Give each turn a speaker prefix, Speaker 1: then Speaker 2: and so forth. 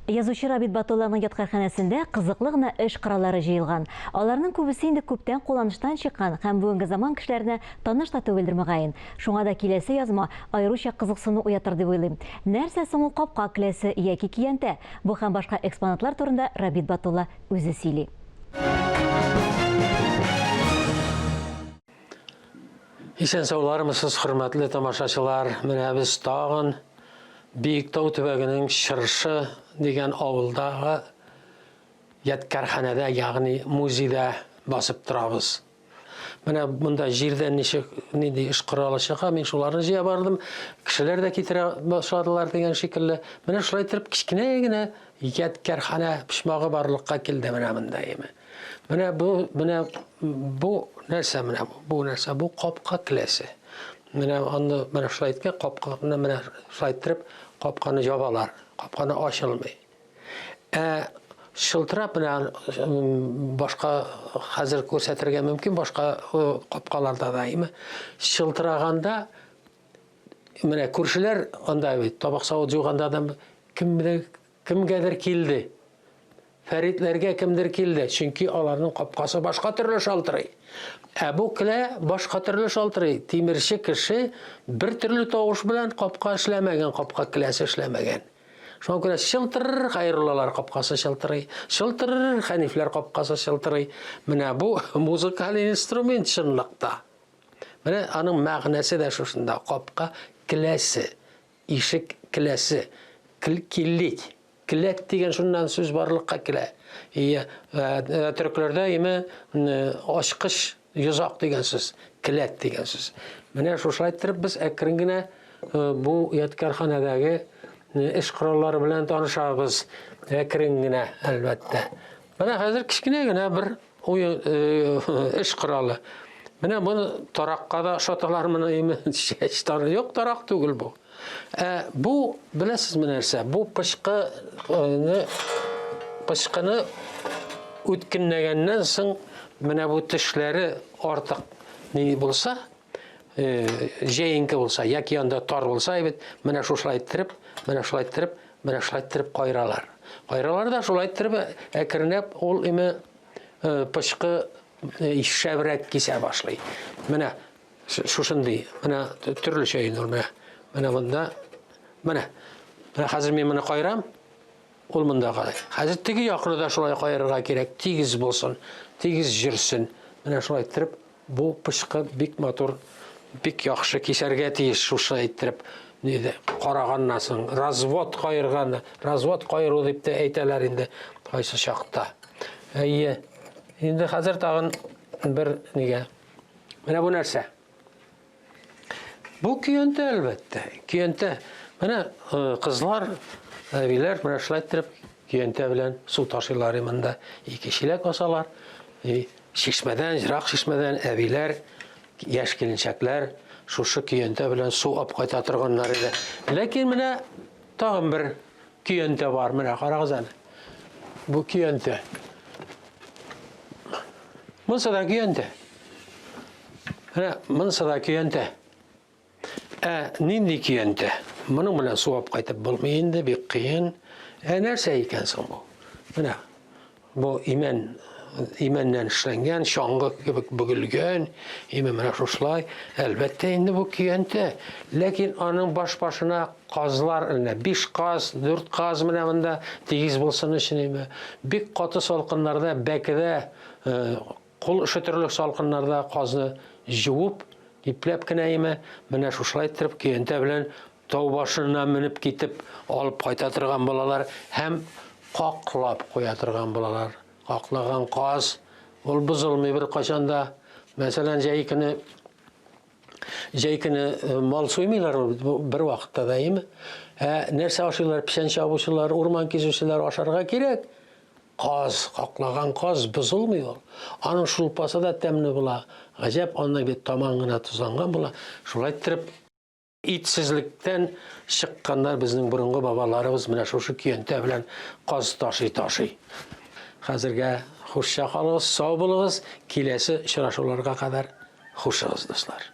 Speaker 1: Язучы Рабит Батулланың ятқарханәсендә кызыклы гына эш кораллары җыелган. Аларның күбесе инде күптән кулланыштан чыккан һәм бүгенге заман кешеләренә таныш та түгелдер мөгаен. Шуңа да киләсе язма аеруча кызыксыну уятыр дип уйлыйм. Нәрсә соң ул капка келәсе яки киянтә? Бу һәм башка экспонатлар турында Рабит Батулла үзе сөйли.
Speaker 2: Исән саулармысыз, хөрмәтле тамашачылар. Менә без тагын Биектау төбәгенең Чыршы дигән авылдагы ядкарханәдә, ягъни музейда басып торабыз. Менә монда җирдән нинди эш коралы чыга, мин шуларны җыя бардым. Кешеләр дә китерә башладылар дигән шикелле. Менә шулай итеп кичкенә генә ядкарханә почмагы барлыкка килде менә монда. Менә бу нәрсә, бу капка келәсе. Менә шулай иткән капканы менә шулай итеп капканы ябалар. Капканы ачылмый. Шылтырап менә башка хәзер күрсәтергә мөмкин, башка капкаларда да шылтыраганда менә күршеләр анда бит табак савыт җуганда да кемгәдер килде. Фәритләргә кемдер килде, чөнки аларның капкасы башка төрле шалтырый. Бу келә башка төрле шалтырый. Тимерче кеше бер төрле тавыш белән капка эшләмәгән, капка келәсе эшләмәгән. Шуңа күрә шылтыр хайрлылар капкасы шылтырый, шылтыр хәнифләр капкасы шылтырый. Менә бу музыкаль инструмент чынлыкта. Менә аның мәгънәсе дә шушында. Капка келәсе, ишек келәсе, киллек. Келәт дигән шуннан сүз барлыкка килә. Төрекләрдә ачкыч, йозак дигән сүз, келәт дигән сүз. Менә шулай итеп без әкрен генә бу ядкарханәдәге эш кораллары белән танышабыз. Әкрен генә, әлбәттә. Менә хәзер кичкенә генә бер эш коралы. Менә буны таракка да шаталар менә чәчтары юк, тарак түгел бу. Бу беләсезме нәрсә? Бу пычкыны үткеннәгәннән соң менә бу тешләре артык ни булса, җәенке булса, яки анда тар булса, менә шулай итеп кайралар. Кайралар да шулай итеп әкренләп ул пычкы шәбрәк кисә башлый. Менә шушындый, менә төрлечә инде. Менә монда, менә хәзер мин моны кайрам, ул монда калай. Хәзер теге якны да шулай кайрырга кирәк, тигез булсын, тигез жүрсен. Менә шулай итеп, бу пычкы бик матур, бик яхшы кисәргә тиеш, шулай итеп, караганнан соң, развод кайырган, развод кайыру дип тә әйтәләр инде кайсы чакта. Инде хәзер тагын бер нигә. Менә бу нәрсә? Бу киянтә, әлбәттә. Киянтә. Менә кызлар, әбиләр менә шулай итеп киянтә белән су ташыйлар монда. Ике чиләк асалар. Шишмәдән, җирак шишмәдән әбиләр, яшь киленчәкләр шушы киянтә белән су ап кайта торганнар иде. Ләкин менә тагын бер киянтә бар. Менә карагыз әле. Бу киянтә. Монсы да киянтә. Менә монсы да киянтә. Нинди киянтә? Моның белән су ап кайтып булмый инде, бик кыен. Нәрсә икән соң бу? Менә бу имәннән эшләнгән, чаңгы кебек бөгелгән, менә шулай. Әлбәттә инде бу киянтә. Ләкин аның баш-башына казлар, 5 каз, 4 каз менә монда тигез булсын өчен, бик каты салкыннарда, бәкедә, кул эше төрле салкыннарда казны җуып, ипләп кенә менә шулай итеп киянтә белән тау башына менеп китеп алып кайта торган балалар һәм каклап куя торган балалар. Каклаган каз ул бузылмый бер качанда. Мәсәлән, җәйкене мал суймыйлар бер вакытта да, нәрсә ашыйлар? Печән чабучылар, урман кизүчеләр ашарга кирәк. Каз, каклаган каз бузылмый ул. Аның шулпасы да тәмле була. Гаҗәп, аның бит тамагына тузанган була. Шулай итеп итсезлектән чыкканнар безнең бурынгы бабаларыбыз менә шушы киянтә белән каз ташый. Хәзергә хушча калыгыз, сау булыгыз, киләсе очрашуларга кадәр хушыгыз, дуслар.